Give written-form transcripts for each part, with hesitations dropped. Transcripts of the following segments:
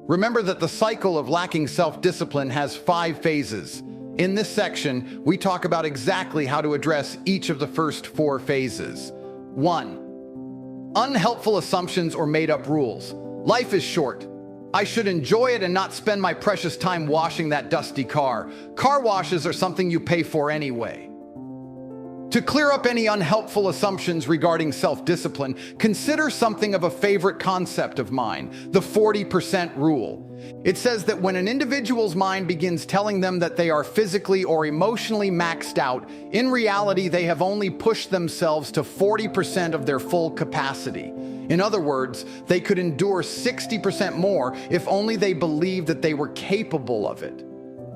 Remember that the cycle of lacking self-discipline has 5 phases. In this section, we talk about exactly how to address each of the first 4 phases. 1. Unhelpful assumptions or made-up rules. Life is short. I should enjoy it and not spend my precious time washing that dusty car. Car washes are something you pay for anyway. To clear up any unhelpful assumptions regarding self-discipline, consider something of a favorite concept of mine, the 40% rule. It says that when an individual's mind begins telling them that they are physically or emotionally maxed out, in reality they have only pushed themselves to 40% of their full capacity. In other words, they could endure 60% more if only they believed that they were capable of it.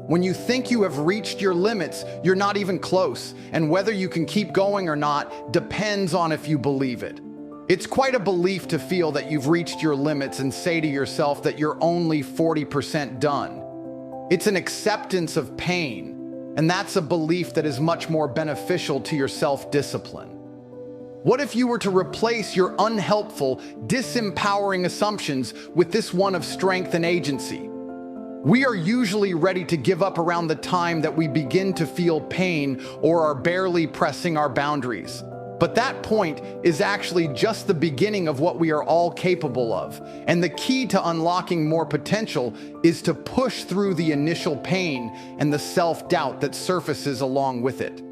When you think you have reached your limits, you're not even close, and whether you can keep going or not depends on if you believe it. It's quite a belief to feel that you've reached your limits and say to yourself that you're only 40% done. It's an acceptance of pain, and that's a belief that is much more beneficial to your self-discipline. What if you were to replace your unhelpful, disempowering assumptions with this one of strength and agency? We are usually ready to give up around the time that we begin to feel pain or are barely pressing our boundaries. But that point is actually just the beginning of what we are all capable of. And the key to unlocking more potential is to push through the initial pain and the self-doubt that surfaces along with it.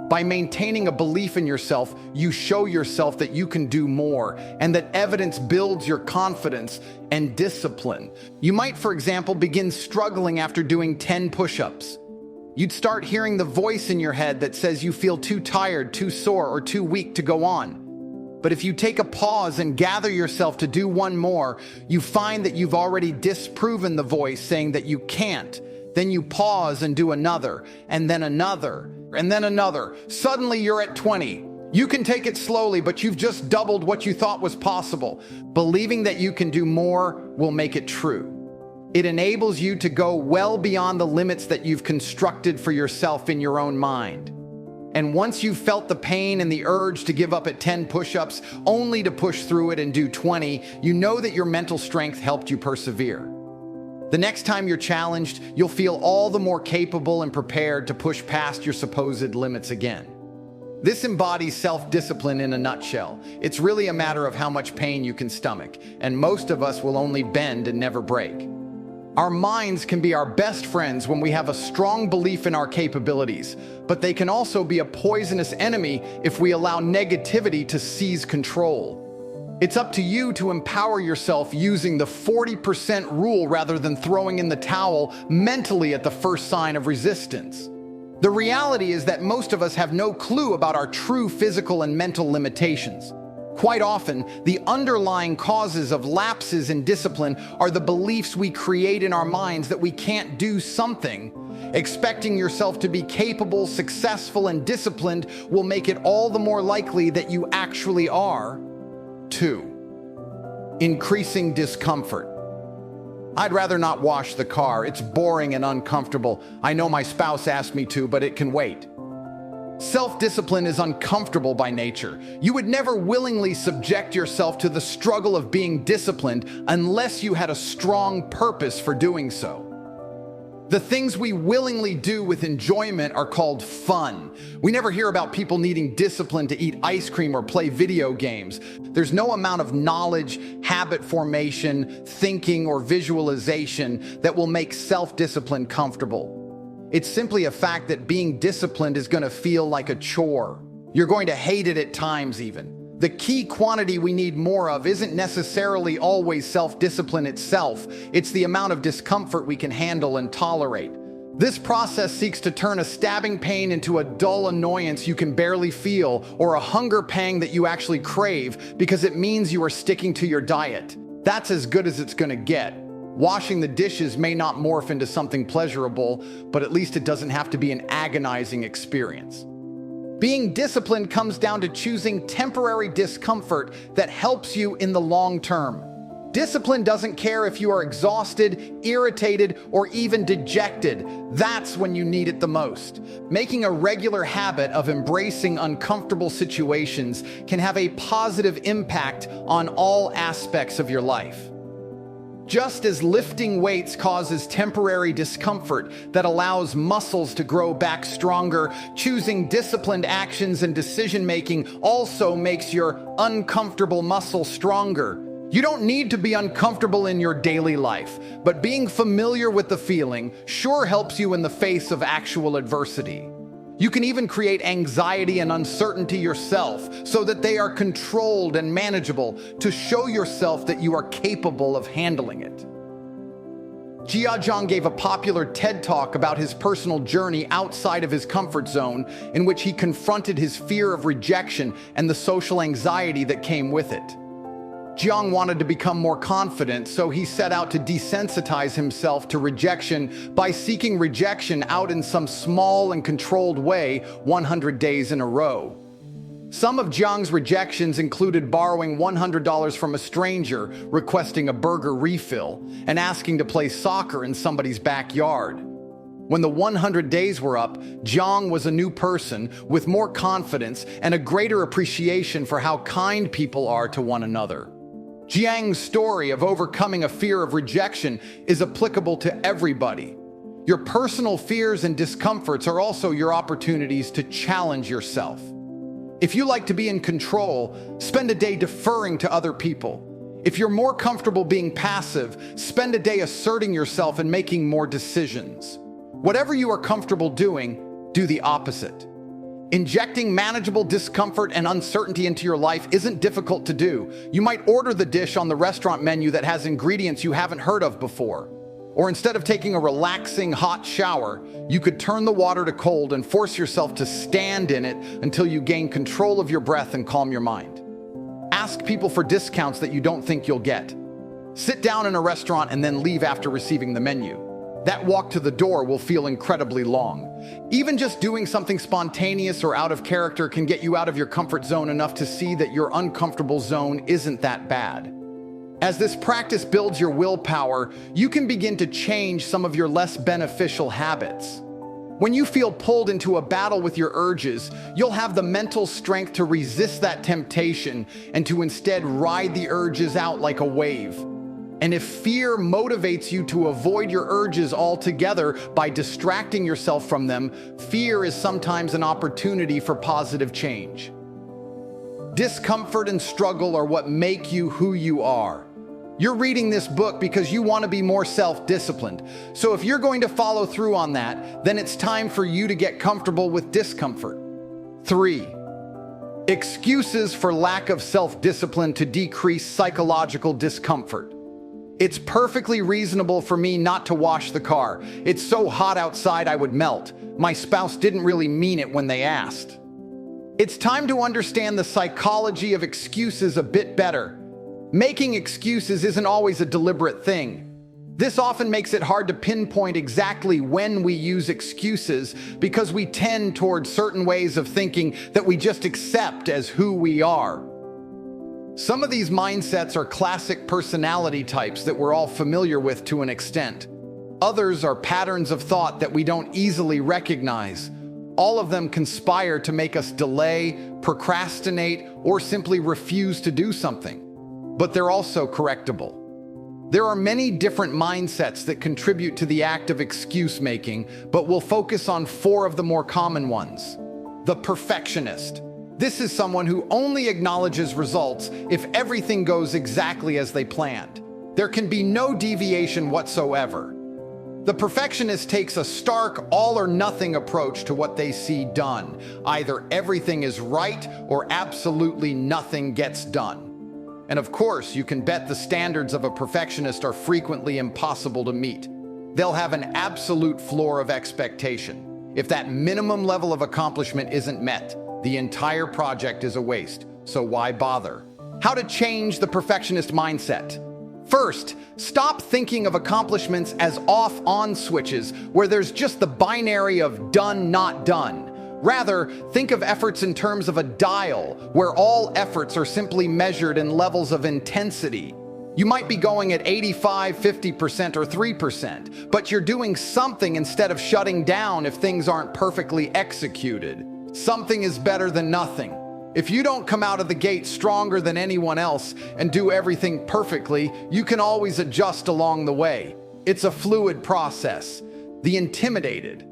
By maintaining a belief in yourself, you show yourself that you can do more, and that evidence builds your confidence and discipline. You might, for example, begin struggling after doing 10 push-ups. You'd start hearing the voice in your head that says you feel too tired, too sore, or too weak to go on. But if you take a pause and gather yourself to do one more, you find that you've already disproven the voice saying that you can't. Then you pause and do another, and then another, and then another. Suddenly you're at 20. You can take it slowly, but you've just doubled what you thought was possible. Believing that you can do more will make it true. It enables you to go well beyond the limits that you've constructed for yourself in your own mind. And once you've felt the pain and the urge to give up at 10 push-ups, only to push through it and do 20, you know that your mental strength helped you persevere. The next time you're challenged, you'll feel all the more capable and prepared to push past your supposed limits again. This embodies self-discipline in a nutshell. It's really a matter of how much pain you can stomach, and most of us will only bend and never break. Our minds can be our best friends when we have a strong belief in our capabilities, but they can also be a poisonous enemy if we allow negativity to seize control. It's up to you to empower yourself using the 40% rule rather than throwing in the towel mentally at the first sign of resistance. The reality is that most of us have no clue about our true physical and mental limitations. Quite often, the underlying causes of lapses in discipline are the beliefs we create in our minds that we can't do something. Expecting yourself to be capable, successful, and disciplined will make it all the more likely that you actually are. 2. Increasing discomfort. I'd rather not wash the car. It's boring and uncomfortable. I know my spouse asked me to, but it can wait. Self-discipline is uncomfortable by nature. You would never willingly subject yourself to the struggle of being disciplined unless you had a strong purpose for doing so. The things we willingly do with enjoyment are called fun. We never hear about people needing discipline to eat ice cream or play video games. There's no amount of knowledge, habit formation, thinking, or visualization that will make self-discipline comfortable. It's simply a fact that being disciplined is going to feel like a chore. You're going to hate it at times even. The key quantity we need more of isn't necessarily always self-discipline itself. It's the amount of discomfort we can handle and tolerate. This process seeks to turn a stabbing pain into a dull annoyance you can barely feel, or a hunger pang that you actually crave because it means you are sticking to your diet. That's as good as it's going to get. Washing the dishes may not morph into something pleasurable, but at least it doesn't have to be an agonizing experience. Being disciplined comes down to choosing temporary discomfort that helps you in the long term. Discipline doesn't care if you are exhausted, irritated, or even dejected. That's when you need it the most. Making a regular habit of embracing uncomfortable situations can have a positive impact on all aspects of your life. Just as lifting weights causes temporary discomfort that allows muscles to grow back stronger, choosing disciplined actions and decision-making also makes your uncomfortable muscle stronger. You don't need to be uncomfortable in your daily life, but being familiar with the feeling sure helps you in the face of actual adversity. You can even create anxiety and uncertainty yourself so that they are controlled and manageable to show yourself that you are capable of handling it. Jia Zhang gave a popular TED Talk about his personal journey outside of his comfort zone, in which he confronted his fear of rejection and the social anxiety that came with it. Jiang wanted to become more confident, so he set out to desensitize himself to rejection by seeking rejection out in some small and controlled way 100 days in a row. Some of Jiang's rejections included borrowing $100 from a stranger, requesting a burger refill, and asking to play soccer in somebody's backyard. When the 100 days were up, Jiang was a new person with more confidence and a greater appreciation for how kind people are to one another. Jiang's story of overcoming a fear of rejection is applicable to everybody. Your personal fears and discomforts are also your opportunities to challenge yourself. If you like to be in control, spend a day deferring to other people. If you're more comfortable being passive, spend a day asserting yourself and making more decisions. Whatever you are comfortable doing, do the opposite. Injecting manageable discomfort and uncertainty into your life isn't difficult to do. You might order the dish on the restaurant menu that has ingredients you haven't heard of before. Or instead of taking a relaxing hot shower, you could turn the water to cold and force yourself to stand in it until you gain control of your breath and calm your mind. Ask people for discounts that you don't think you'll get. Sit down in a restaurant and then leave after receiving the menu. That walk to the door will feel incredibly long. Even just doing something spontaneous or out of character can get you out of your comfort zone enough to see that your uncomfortable zone isn't that bad. As this practice builds your willpower, you can begin to change some of your less beneficial habits. When you feel pulled into a battle with your urges, you'll have the mental strength to resist that temptation and to instead ride the urges out like a wave. And if fear motivates you to avoid your urges altogether by distracting yourself from them, fear is sometimes an opportunity for positive change. Discomfort and struggle are what make you who you are. You're reading this book because you want to be more self-disciplined. So if you're going to follow through on that, then it's time for you to get comfortable with discomfort. 3. Excuses for lack of self-discipline to decrease psychological discomfort. It's perfectly reasonable for me not to wash the car. It's so hot outside I would melt. My spouse didn't really mean it when they asked. It's time to understand the psychology of excuses a bit better. Making excuses isn't always a deliberate thing. This often makes it hard to pinpoint exactly when we use excuses because we tend toward certain ways of thinking that we just accept as who we are. Some of these mindsets are classic personality types that we're all familiar with to an extent. Others are patterns of thought that we don't easily recognize. All of them conspire to make us delay, procrastinate, or simply refuse to do something. But they're also correctable. There are many different mindsets that contribute to the act of excuse making, but we'll focus on 4 of the more common ones. The perfectionist. This is someone who only acknowledges results if everything goes exactly as they planned. There can be no deviation whatsoever. The perfectionist takes a stark all-or-nothing approach to what they see done. Either everything is right or absolutely nothing gets done. And of course, you can bet the standards of a perfectionist are frequently impossible to meet. They'll have an absolute floor of expectation. If that minimum level of accomplishment isn't met, the entire project is a waste, so why bother? How to change the perfectionist mindset? First, stop thinking of accomplishments as off-on switches where there's just the binary of done, not done. Rather, think of efforts in terms of a dial where all efforts are simply measured in levels of intensity. You might be going at 85, 50%, or 3%, but you're doing something instead of shutting down if things aren't perfectly executed. Something is better than nothing. If you don't come out of the gate stronger than anyone else and do everything perfectly, you can always adjust along the way. It's a fluid process. The intimidated.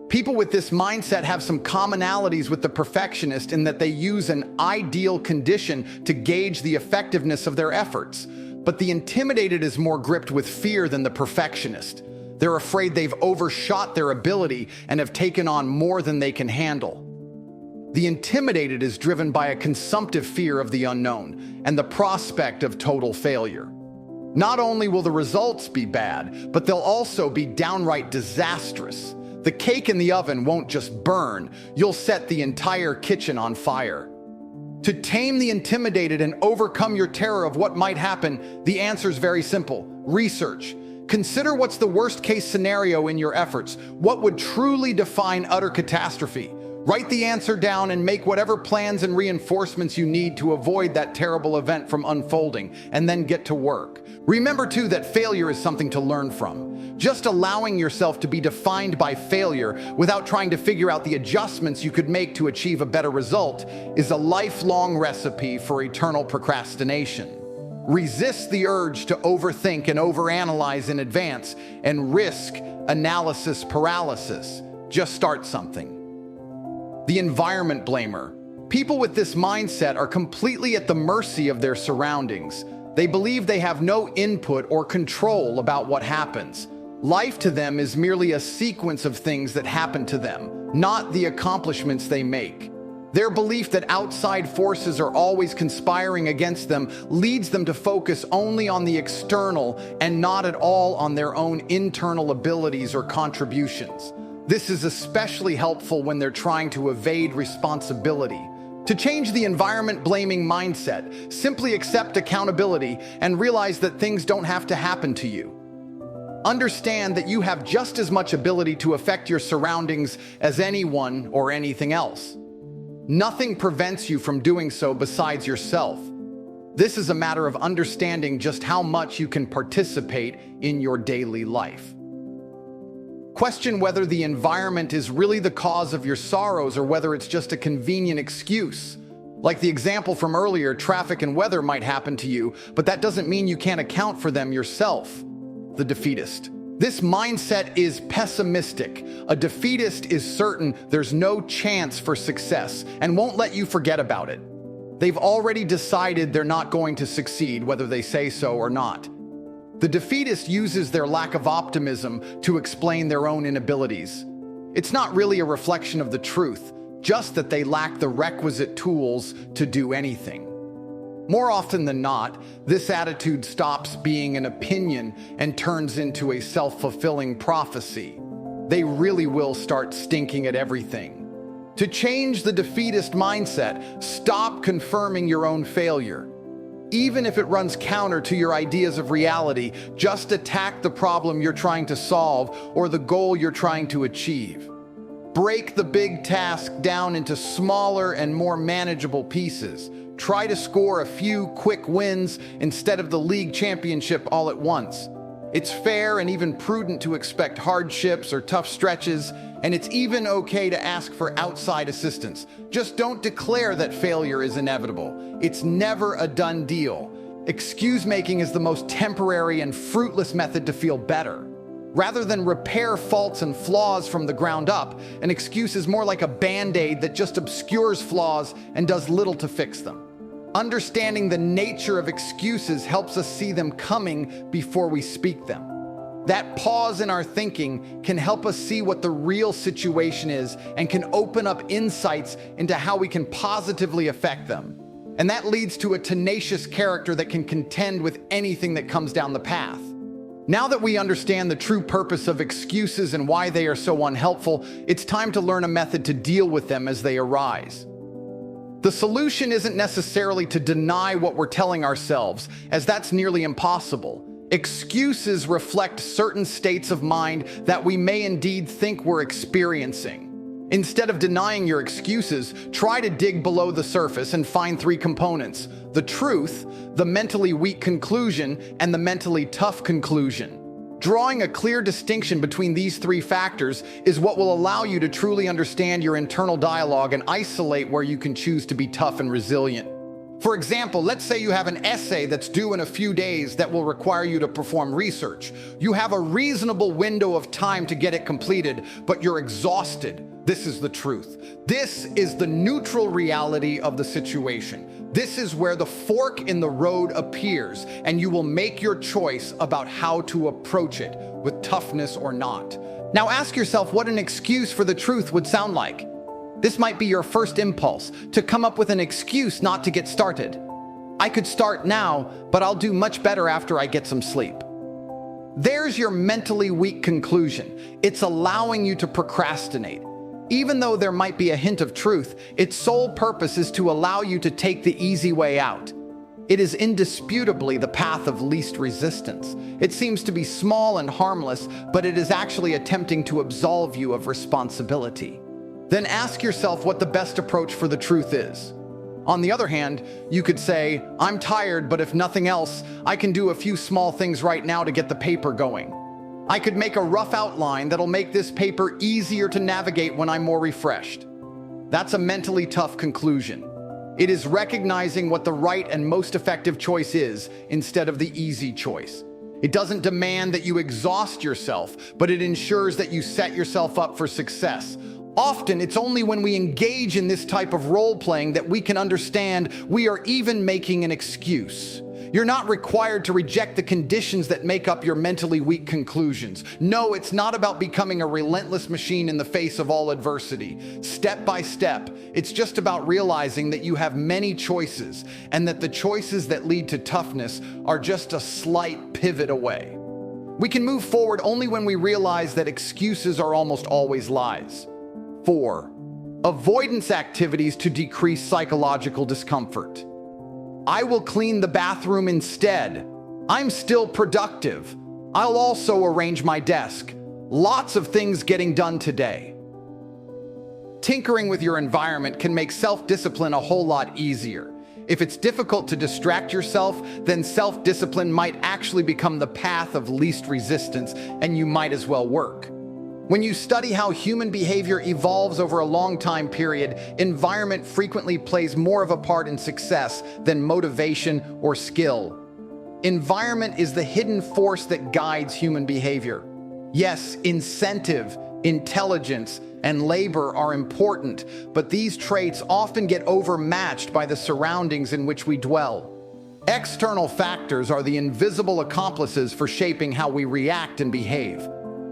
People with this mindset have some commonalities with the perfectionist in that they use an ideal condition to gauge the effectiveness of their efforts. But the intimidated is more gripped with fear than the perfectionist. They're afraid they've overshot their ability and have taken on more than they can handle. The intimidated is driven by a consumptive fear of the unknown and the prospect of total failure. Not only will the results be bad, but they'll also be downright disastrous. The cake in the oven won't just burn, you'll set the entire kitchen on fire. To tame the intimidated and overcome your terror of what might happen, the answer is very simple. Research. Consider what's the worst-case scenario in your efforts. What would truly define utter catastrophe? Write the answer down and make whatever plans and reinforcements you need to avoid that terrible event from unfolding, and then get to work. Remember, too, that failure is something to learn from. Just allowing yourself to be defined by failure without trying to figure out the adjustments you could make to achieve a better result is a lifelong recipe for eternal procrastination. Resist the urge to overthink and overanalyze in advance and risk analysis paralysis. Just start something. The environment blamer. People with this mindset are completely at the mercy of their surroundings. They believe they have no input or control about what happens. Life to them is merely a sequence of things that happen to them, not the accomplishments they make. Their belief that outside forces are always conspiring against them leads them to focus only on the external and not at all on their own internal abilities or contributions. This is especially helpful when they're trying to evade responsibility. To change the environment-blaming mindset, simply accept accountability and realize that things don't have to happen to you. Understand that you have just as much ability to affect your surroundings as anyone or anything else. Nothing prevents you from doing so besides yourself. This is a matter of understanding just how much you can participate in your daily life. Question whether the environment is really the cause of your sorrows or whether it's just a convenient excuse. Like the example from earlier, traffic and weather might happen to you, but that doesn't mean you can't account for them yourself. The defeatist. This mindset is pessimistic. A defeatist is certain there's no chance for success and won't let you forget about it. They've already decided they're not going to succeed, whether they say so or not. The defeatist uses their lack of optimism to explain their own inabilities. It's not really a reflection of the truth, just that they lack the requisite tools to do anything. More often than not, this attitude stops being an opinion and turns into a self-fulfilling prophecy. They really will start stinking at everything. To change the defeatist mindset, stop confirming your own failure. Even if it runs counter to your ideas of reality, just attack the problem you're trying to solve or the goal you're trying to achieve. Break the big task down into smaller and more manageable pieces. Try to score a few quick wins instead of the league championship all at once. It's fair and even prudent to expect hardships or tough stretches, and it's even okay to ask for outside assistance. Just don't declare that failure is inevitable. It's never a done deal. Excuse-making is the most temporary and fruitless method to feel better. Rather than repair faults and flaws from the ground up, an excuse is more like a band-aid that just obscures flaws and does little to fix them. Understanding the nature of excuses helps us see them coming before we speak them. That pause in our thinking can help us see what the real situation is and can open up insights into how we can positively affect them. And that leads to a tenacious character that can contend with anything that comes down the path. Now that we understand the true purpose of excuses and why they are so unhelpful, it's time to learn a method to deal with them as they arise. The solution isn't necessarily to deny what we're telling ourselves, as that's nearly impossible. Excuses reflect certain states of mind that we may indeed think we're experiencing. Instead of denying your excuses, try to dig below the surface and find three components: the truth, the mentally weak conclusion, and the mentally tough conclusion. Drawing a clear distinction between these three factors is what will allow you to truly understand your internal dialogue and isolate where you can choose to be tough and resilient. For example, let's say you have an essay that's due in a few days that will require you to perform research. You have a reasonable window of time to get it completed, but you're exhausted. This is the truth. This is the neutral reality of the situation. This is where the fork in the road appears, and you will make your choice about how to approach it, with toughness or not. Now ask yourself what an excuse for the truth would sound like. This might be your first impulse, to come up with an excuse not to get started. I could start now, but I'll do much better after I get some sleep. There's your mentally weak conclusion. It's allowing you to procrastinate. Even though there might be a hint of truth, its sole purpose is to allow you to take the easy way out. It is indisputably the path of least resistance. It seems to be small and harmless, but it is actually attempting to absolve you of responsibility. Then ask yourself what the best approach for the truth is. On the other hand, you could say, I'm tired, but if nothing else, I can do a few small things right now to get the paper going. I could make a rough outline that'll make this paper easier to navigate when I'm more refreshed. That's a mentally tough conclusion. It is recognizing what the right and most effective choice is instead of the easy choice. It doesn't demand that you exhaust yourself, but it ensures that you set yourself up for success. Often, it's only when we engage in this type of role-playing that we can understand we are even making an excuse. You're not required to reject the conditions that make up your mentally weak conclusions. No, it's not about becoming a relentless machine in the face of all adversity. Step by step, it's just about realizing that you have many choices and that the choices that lead to toughness are just a slight pivot away. We can move forward only when we realize that excuses are almost always lies. 4. Avoidance activities to decrease psychological discomfort. I will clean the bathroom instead. I'm still productive. I'll also arrange my desk. Lots of things getting done today. Tinkering with your environment can make self-discipline a whole lot easier. If it's difficult to distract yourself, then self-discipline might actually become the path of least resistance, and you might as well work. When you study how human behavior evolves over a long time period, environment frequently plays more of a part in success than motivation or skill. Environment is the hidden force that guides human behavior. Yes, incentive, intelligence, and labor are important, but these traits often get overmatched by the surroundings in which we dwell. External factors are the invisible accomplices for shaping how we react and behave.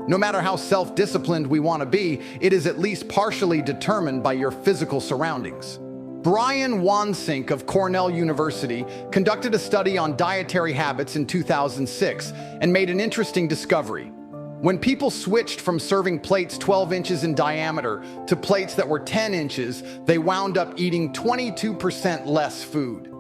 No matter how self-disciplined we want to be, it is at least partially determined by your physical surroundings. Brian Wansink of Cornell University conducted a study on dietary habits in 2006 and made an interesting discovery. When people switched from serving plates 12 inches in diameter to plates that were 10 inches, they wound up eating 22% less food.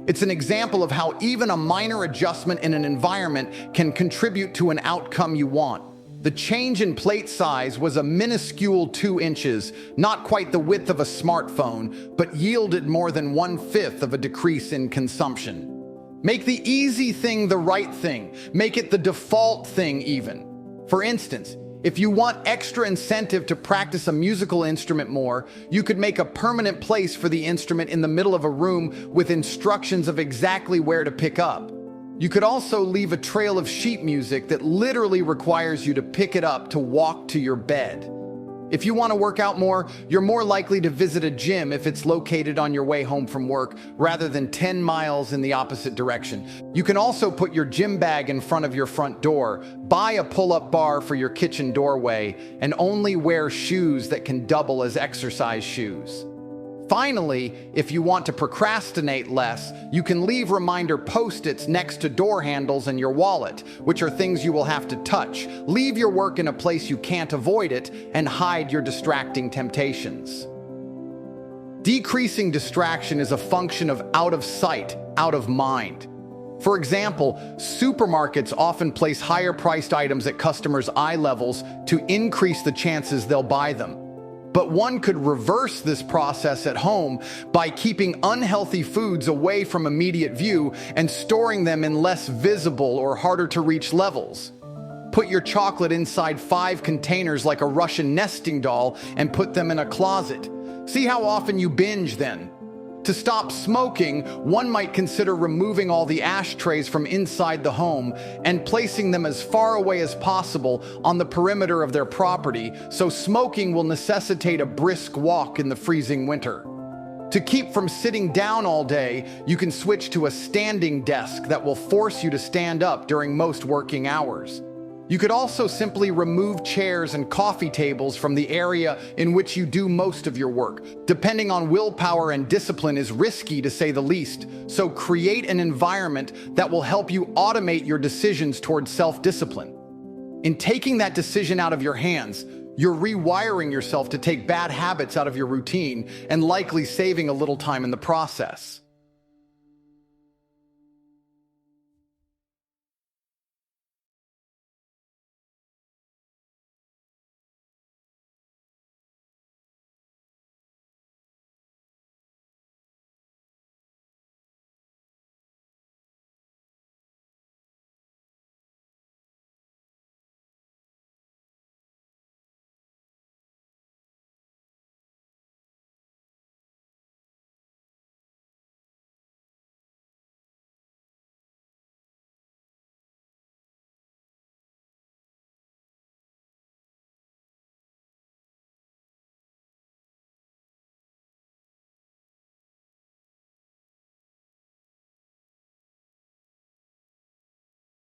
It's an example of how even a minor adjustment in an environment can contribute to an outcome you want. The change in plate size was a minuscule 2 inches, not quite the width of a smartphone, but yielded more than 1/5 of a decrease in consumption. Make the easy thing the right thing. Make it the default thing even. For instance, if you want extra incentive to practice a musical instrument more, you could make a permanent place for the instrument in the middle of a room with instructions of exactly where to pick up. You could also leave a trail of sheet music that literally requires you to pick it up to walk to your bed. If you want to work out more, you're more likely to visit a gym if it's located on your way home from work rather than 10 miles in the opposite direction. You can also put your gym bag in front of your front door, buy a pull-up bar for your kitchen doorway, and only wear shoes that can double as exercise shoes. Finally, if you want to procrastinate less, you can leave reminder post-its next to door handles and your wallet, which are things you will have to touch. Leave your work in a place you can't avoid it, and hide your distracting temptations. Decreasing distraction is a function of out of sight, out of mind. For example, supermarkets often place higher-priced items at customers' eye levels to increase the chances they'll buy them. But one could reverse this process at home by keeping unhealthy foods away from immediate view and storing them in less visible or harder to reach levels. Put your chocolate inside 5 containers like a Russian nesting doll and put them in a closet. See how often you binge then. To stop smoking, one might consider removing all the ashtrays from inside the home and placing them as far away as possible on the perimeter of their property, so smoking will necessitate a brisk walk in the freezing winter. To keep from sitting down all day, you can switch to a standing desk that will force you to stand up during most working hours. You could also simply remove chairs and coffee tables from the area in which you do most of your work. Depending on willpower and discipline is risky to say the least, so create an environment that will help you automate your decisions towards self-discipline. In taking that decision out of your hands, you're rewiring yourself to take bad habits out of your routine and likely saving a little time in the process.